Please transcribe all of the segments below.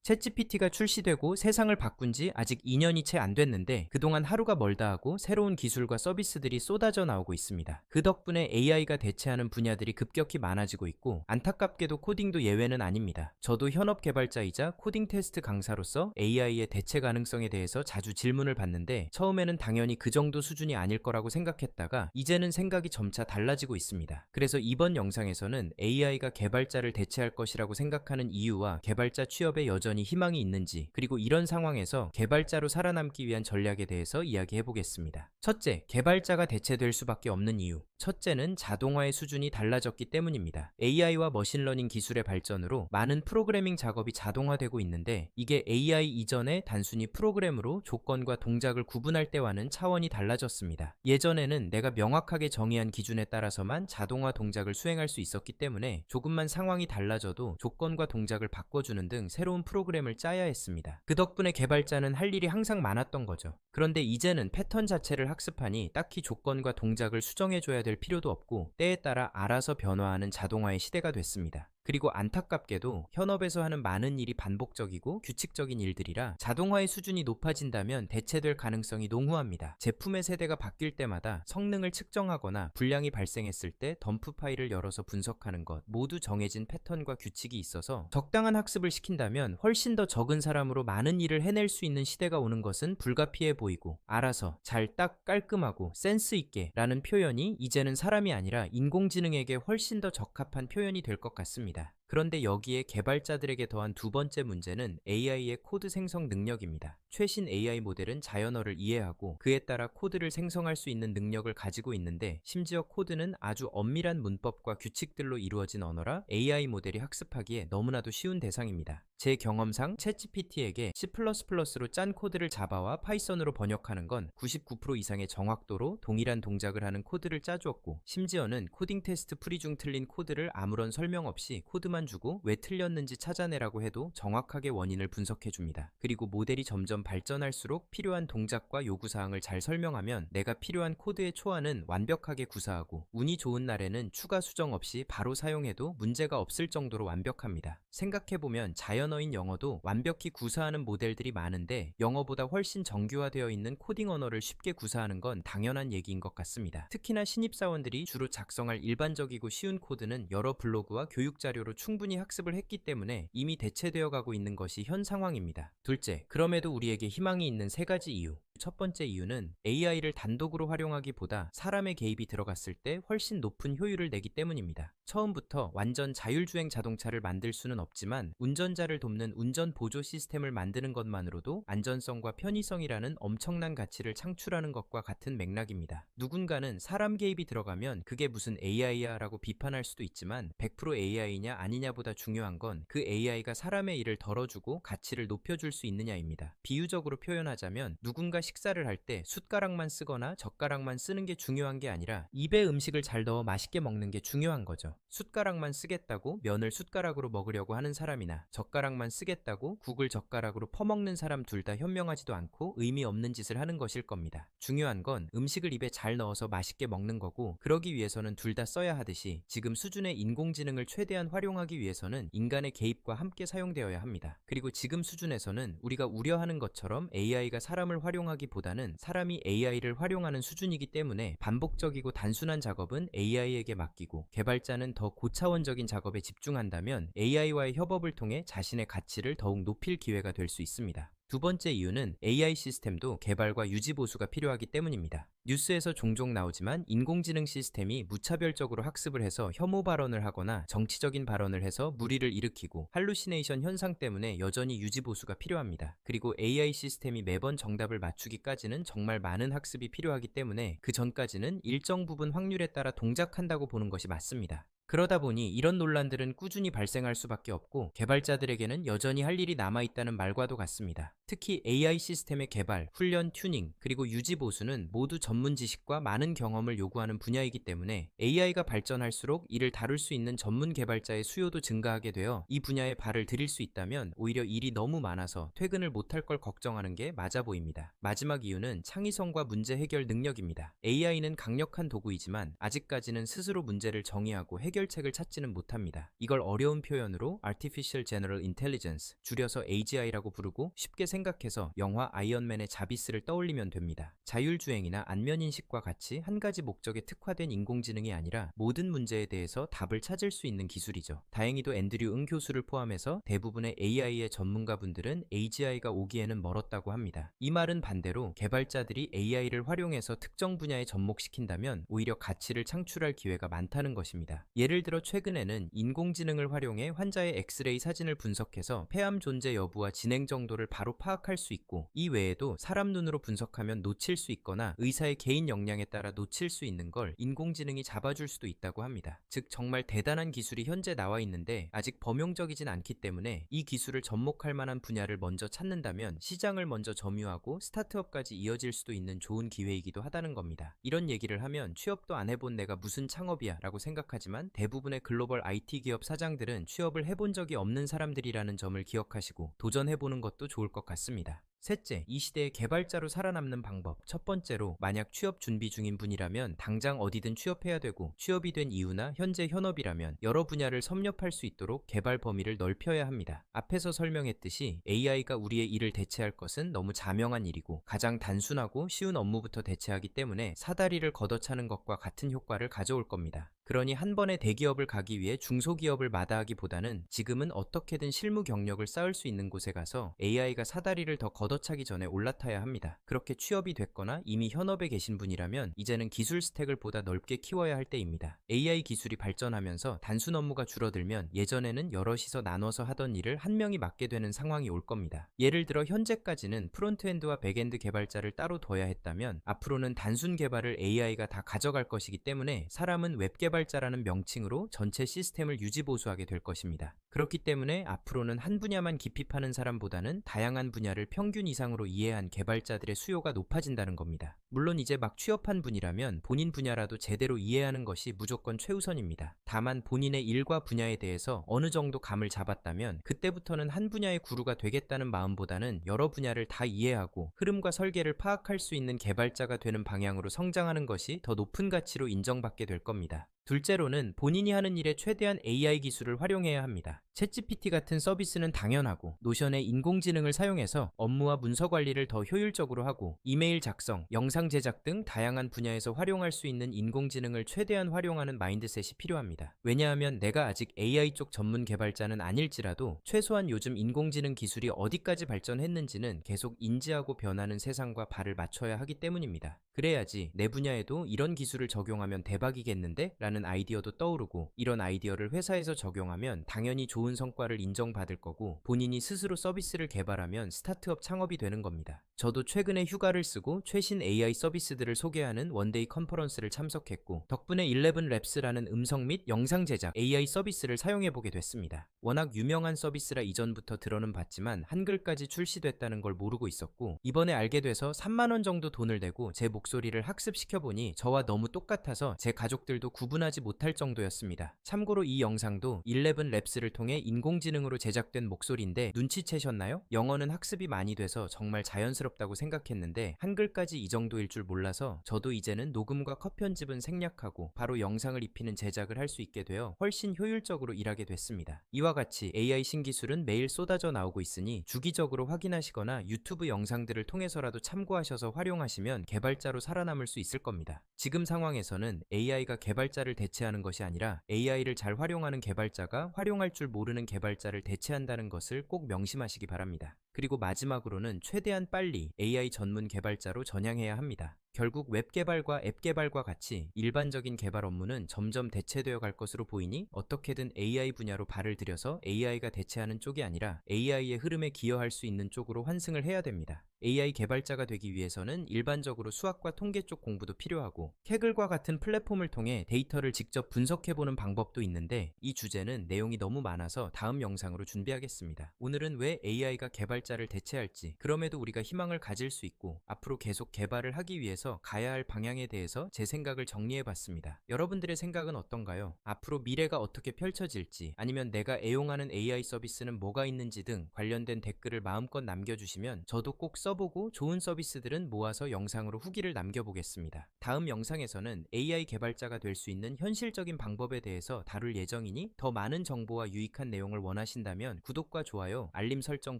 챗GPT가 출시되고 세상을 바꾼 지 아직 2년이 채 안 됐는데 그동안 하루가 멀다 하고 새로운 기술과 서비스들이 쏟아져 나오고 있습니다. 그 덕분에 AI가 대체하는 분야들이 급격히 많아지고 있고 안타깝게도 코딩도 예외는 아닙니다. 저도 현업 개발자이자 코딩 테스트 강사로서 AI의 대체 가능성에 대해서 자주 질문을 받는데 처음에는 당연히 그 정도 수준이 아닐 거라고 생각했다가 이제는 생각이 점차 달라지고 있습니다. 그래서 이번 영상에서는 AI가 개발자를 대체할 것이라고 생각하는 이유와 개발자 취업에 여전히 희망이 있는지, 그리고 이런 상황에서 개발자로 살아남기 위한 전략에 대해서 이야기해 보겠습니다. 첫째, 개발자가 대체될 수밖에 없는 이유. 첫째는 자동화의 수준이 달라졌기 때문입니다. AI와 머신러닝 기술의 발전으로 많은 프로그래밍 작업이 자동화되고 있는데 이게 AI 이전에 단순히 프로그램으로 조건과 동작을 구분할 때와는 차원이 달라졌습니다. 예전에는 내가 명확하게 정의한 기준에 따라서만 자동화 동작을 수행할 수 있었기 때문에 조금만 상황이 달라져도 조건과 동작을 바꿔주는 등 새로운 프로그램을 짜야 했습니다. 그 덕분에 개발자는 할 일이 항상 많았던 거죠. 그런데 이제는 패턴 자체를 학습하니 딱히 조건과 동작을 수정해줘야 될 필요도 없고 때에 따라 알아서 변화하는 자동화의 시대가 됐습니다. 그리고 안타깝게도 현업에서 하는 많은 일이 반복적이고 규칙적인 일들이라 자동화의 수준이 높아진다면 대체될 가능성이 농후합니다. 제품의 세대가 바뀔 때마다 성능을 측정하거나 불량이 발생했을 때 덤프 파일을 열어서 분석하는 것, 모두 정해진 패턴과 규칙이 있어서 적당한 학습을 시킨다면 훨씬 더 적은 사람으로 많은 일을 해낼 수 있는 시대가 오는 것은 불가피해 보이고, 알아서 잘 딱 깔끔하고 센스 있게 라는 표현이 이제는 사람이 아니라 인공지능에게 훨씬 더 적합한 표현이 될 것 같습니다. 그런데 여기에 개발자들에게 더한 두 번째 문제는 AI의 코드 생성 능력입니다. 최신 AI 모델은 자연어를 이해하고 그에 따라 코드를 생성할 수 있는 능력을 가지고 있는데 심지어 코드는 아주 엄밀한 문법과 규칙들로 이루어진 언어라 AI 모델이 학습하기에 너무나도 쉬운 대상입니다. 제 경험상 챗GPT에게 C++로 짠 코드를 자바와 파이썬으로 번역하는 건 99% 이상의 정확도로 동일한 동작을 하는 코드를 짜주었고, 심지어는 코딩 테스트 프리 중 틀린 코드를 아무런 설명 없이 코드만 주고 왜 틀렸는지 찾아내라고 해도 정확하게 원인을 분석해줍니다. 그리고 모델이 점점 발전할수록 필요한 동작과 요구사항을 잘 설명하면 내가 필요한 코드의 초안은 완벽하게 구사하고 운이 좋은 날에는 추가 수정 없이 바로 사용해도 문제가 없을 정도로 완벽합니다. 생각해보면 자연어인 영어도 완벽히 구사하는 모델들이 많은데 영어보다 훨씬 정교화되어 있는 코딩 언어를 쉽게 구사하는 건 당연한 얘기인 것 같습니다. 특히나 신입사원들이 주로 작성할 일반적이고 쉬운 코드는 여러 블로그와 교육 자료로 충분히 학습을 했기 때문에 이미 대체되어 가고 있는 것이 현 상황입니다. 둘째, 그럼에도 우리에게 희망이 있는 세 가지 이유. 첫 번째 이유는 AI를 단독으로 활용하기보다 사람의 개입이 들어갔을 때 훨씬 높은 효율을 내기 때문입니다. 처음부터 완전 자율주행 자동차를 만들 수는 없지만 운전자를 돕는 운전 보조 시스템을 만드는 것만으로도 안전성과 편의성이라는 엄청난 가치를 창출하는 것과 같은 맥락입니다. 누군가는 사람 개입이 들어가면 그게 무슨 AI야 라고 비판할 수도 있지만 100% AI냐 아니냐보다 중요한 건 그 AI가 사람의 일을 덜어주고 가치를 높여줄 수 있느냐입니다. 비유적으로 표현하자면 누군가 식사를 할 때 숟가락만 쓰거나 젓가락만 쓰는 게 중요한 게 아니라 입에 음식을 잘 넣어 맛있게 먹는 게 중요한 거죠. 숟가락만 쓰겠다고 면을 숟가락으로 먹으려고 하는 사람이나 젓가락만 쓰겠다고 국을 젓가락으로 퍼먹는 사람 둘 다 현명하지도 않고 의미 없는 짓을 하는 것일 겁니다. 중요한 건 음식을 입에 잘 넣어서 맛있게 먹는 거고, 그러기 위해서는 둘 다 써야 하듯이 지금 수준의 인공지능을 최대한 활용하기 위해서는 인간의 개입과 함께 사용되어야 합니다. 그리고 지금 수준에서는 우리가 우려하는 것처럼 AI가 사람을 활용하기보다는 사람이 AI를 활용하는 수준이기 때문에 반복적이고 단순한 작업은 AI에게 맡기고 개발자는 더 고차원적인 작업에 집중한다면 AI와의 협업을 통해 자신의 가치를 더욱 높일 기회가 될 수 있습니다. 두 번째 이유는 AI 시스템도 개발과 유지 보수가 필요하기 때문입니다. 뉴스에서 종종 나오지만 인공지능 시스템이 무차별적으로 학습을 해서 혐오 발언을 하거나 정치적인 발언을 해서 물의를 일으키고 할루시네이션 현상 때문에 여전히 유지 보수가 필요합니다. 그리고 AI 시스템이 매번 정답을 맞추기까지는 정말 많은 학습이 필요하기 때문에 그 전까지는 일정 부분 확률에 따라 동작한다고 보는 것이 맞습니다. 그러다 보니 이런 논란들은 꾸준히 발생할 수밖에 없고 개발자들에게는 여전히 할 일이 남아있다는 말과도 같습니다. 특히 AI 시스템의 개발, 훈련, 튜닝, 그리고 유지 보수는 모두 전문 지식과 많은 경험을 요구하는 분야이기 때문에 AI가 발전할수록 이를 다룰 수 있는 전문 개발자의 수요도 증가하게 되어 이 분야에 발을 들일 수 있다면 오히려 일이 너무 많아서 퇴근을 못할 걸 걱정하는 게 맞아 보입니다. 마지막 이유는 창의성과 문제 해결 능력입니다. AI는 강력한 도구이지만 아직까지는 스스로 문제를 정의하고 해결 해결책을 찾지는 못합니다. 이걸 어려운 표현으로 Artificial General Intelligence, 줄여서 AGI라고 부르고 쉽게 생각해서 영화 아이언맨의 자비스를 떠올리면 됩니다. 자율주행이나 안면인식과 같이 한 가지 목적에 특화된 인공지능이 아니라 모든 문제에 대해서 답을 찾을 수 있는 기술이죠. 다행히도 앤드류 응 교수를 포함해서 대부분의 AI의 전문가분들은 AGI가 오기에는 멀었다고 합니다. 이 말은 반대로 개발자들이 AI를 활용해서 특정 분야에 접목시킨다면 오히려 가치를 창출할 기회가 많다는 것입니다. 예를 들어 최근에는 인공지능을 활용해 환자의 엑스레이 사진을 분석해서 폐암 존재 여부와 진행 정도를 바로 파악할 수 있고, 이 외에도 사람 눈으로 분석하면 놓칠 수 있거나 의사의 개인 역량에 따라 놓칠 수 있는 걸 인공지능이 잡아줄 수도 있다고 합니다. 즉 정말 대단한 기술이 현재 나와 있는데 아직 범용적이진 않기 때문에 이 기술을 접목할 만한 분야를 먼저 찾는다면 시장을 먼저 점유하고 스타트업까지 이어질 수도 있는 좋은 기회이기도 하다는 겁니다. 이런 얘기를 하면 취업도 안 해본 내가 무슨 창업이야 라고 생각하지만 대부분의 글로벌 IT 기업 사장들은 취업을 해본 적이 없는 사람들이라는 점을 기억하시고 도전해보는 것도 좋을 것 같습니다. 셋째, 이 시대의 개발자로 살아남는 방법. 첫 번째로, 만약 취업 준비 중인 분이라면 당장 어디든 취업해야 되고, 취업이 된 이유나 현재 현업이라면 여러 분야를 섭렵할 수 있도록 개발 범위를 넓혀야 합니다. 앞에서 설명했듯이 AI가 우리의 일을 대체할 것은 너무 자명한 일이고 가장 단순하고 쉬운 업무부터 대체하기 때문에 사다리를 걷어차는 것과 같은 효과를 가져올 겁니다. 그러니 한 번에 대기업을 가기 위해 중소기업을 마다하기보다는 지금은 어떻게든 실무 경력을 쌓을 수 있는 곳에 가서 AI가 사다리를 더 걷어차기 전에 올라타야 합니다. 그렇게 취업이 됐거나 이미 현업에 계신 분이라면 이제는 기술 스택을 보다 넓게 키워야 할 때입니다. AI 기술이 발전하면서 단순 업무가 줄어들면 예전에는 여럿이서 나눠서 하던 일을 한 명이 맡게 되는 상황이 올 겁니다. 예를 들어 현재까지는 프론트엔드와 백엔드 개발자를 따로 둬야 했다면 앞으로는 단순 개발을 AI가 다 가져갈 것이기 때문에 사람은 웹 개발자라는 명칭으로 전체 시스템을 유지보수하게 될 것입니다. 그렇기 때문에 앞으로는 한 분야만 깊이 파는 사람보다는 다양한 분야를 평균 이상으로 이해한 개발자들의 수요가 높아진다는 겁니다. 물론 이제 막 취업한 분이라면 본인 분야라도 제대로 이해하는 것이 무조건 최우선입니다. 다만 본인의 일과 분야에 대해서 어느 정도 감을 잡았다면 그때부터는 한 분야의 구루가 되겠다는 마음보다는 여러 분야를 다 이해하고 흐름과 설계를 파악할 수 있는 개발자가 되는 방향으로 성장하는 것이 더 높은 가치로 인정받게 될 겁니다. 둘째로는 본인이 하는 일에 최대한 AI 기술을 활용해야 합니다. 챗GPT 같은 서비스는 당연하고 노션의 인공지능을 사용해서 업무와 문서 관리를 더 효율적으로 하고 이메일 작성, 영상 제작 등 다양한 분야에서 활용할 수 있는 인공지능을 최대한 활용하는 마인드셋이 필요합니다. 왜냐하면 내가 아직 AI 쪽 전문 개발자는 아닐지라도 최소한 요즘 인공지능 기술이 어디까지 발전했는지는 계속 인지하고 변하는 세상과 발을 맞춰야 하기 때문입니다. 그래야지 내 분야에도 이런 기술을 적용하면 대박이겠는데? 라는 아이디어도 떠오르고, 이런 아이디어를 회사에서 적용하면 당연히 좋은 성과를 인정받을 거고 본인이 스스로 서비스를 개발하면 스타트업 창업이 되는 겁니다. 저도 최근에 휴가를 쓰고 최신 AI 서비스들을 소개하는 원데이 컨퍼런스를 참석했고 덕분에 11랩스라는 음성 및 영상 제작 AI 서비스를 사용해보게 됐습니다. 워낙 유명한 서비스라 이전부터 들어는 봤지만 한글까지 출시됐다는 걸 모르고 있었고 이번에 알게 돼서 3만원 정도 돈을 내고 제 목소리를 학습시켜보니 저와 너무 똑같아서 제 가족들도 구분하지 못할 정도였습니다. 참고로 이 영상도 11랩스를 통해 인공지능으로 제작된 목소리인데 눈치채셨나요? 영어는 학습이 많이 돼서 정말 자연스럽다고 생각했는데 한글까지 이 정도일 줄 몰라서 저도 이제는 녹음과 컷 편집은 생략하고 바로 영상을 입히는 제작을 할 수 있게 되어 훨씬 효율적으로 일하게 됐습니다. 이와 같이 AI 신기술은 매일 쏟아져 나오고 있으니 주기적으로 확인하시거나 유튜브 영상들을 통해서라도 참고하셔서 활용하시면 개발자로 살아남을 수 있을 겁니다. 지금 상황에서는 AI가 개발자를 대체하는 것이 아니라 AI를 잘 활용하는 개발자가 활용할 줄 모르는 개발자를 대체한다는 것을 꼭 명심하시기 바랍니다. 그리고 마지막으로는 최대한 빨리 AI 전문 개발자로 전향해야 합니다. 결국 웹 개발과 앱 개발과 같이 일반적인 개발 업무는 점점 대체되어 갈 것으로 보이니 어떻게든 AI 분야로 발을 들여서 AI가 대체하는 쪽이 아니라 AI의 흐름에 기여할 수 있는 쪽으로 환승을 해야 됩니다. AI 개발자가 되기 위해서는 일반적으로 수학과 통계 쪽 공부도 필요하고 캐글과 같은 플랫폼을 통해 데이터를 직접 분석해보는 방법도 있는데 이 주제는 내용이 너무 많아서 다음 영상으로 준비하겠습니다. 오늘은 왜 AI가 개발자를 대체할지, 그럼에도 우리가 희망을 가질 수 있고 앞으로 계속 개발을 하기 위해서 가야 할 방향에 대해서 제 생각을 정리해봤습니다. 여러분들의 생각은 어떤가요? 앞으로 미래가 어떻게 펼쳐질지, 아니면 내가 애용하는 AI 서비스는 뭐가 있는지 등 관련된 댓글을 마음껏 남겨주시면 저도 꼭 써보고 좋은 서비스들은 모아서 영상으로 후기를 남겨보겠습니다. 다음 영상에서는 AI 개발자가 될 수 있는 현실적인 방법에 대해서 다룰 예정이니 더 많은 정보와 유익한 내용을 원하신다면 구독과 좋아요, 알림 설정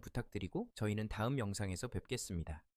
부탁드리고 저희는 다음 영상에서 뵙겠습니다.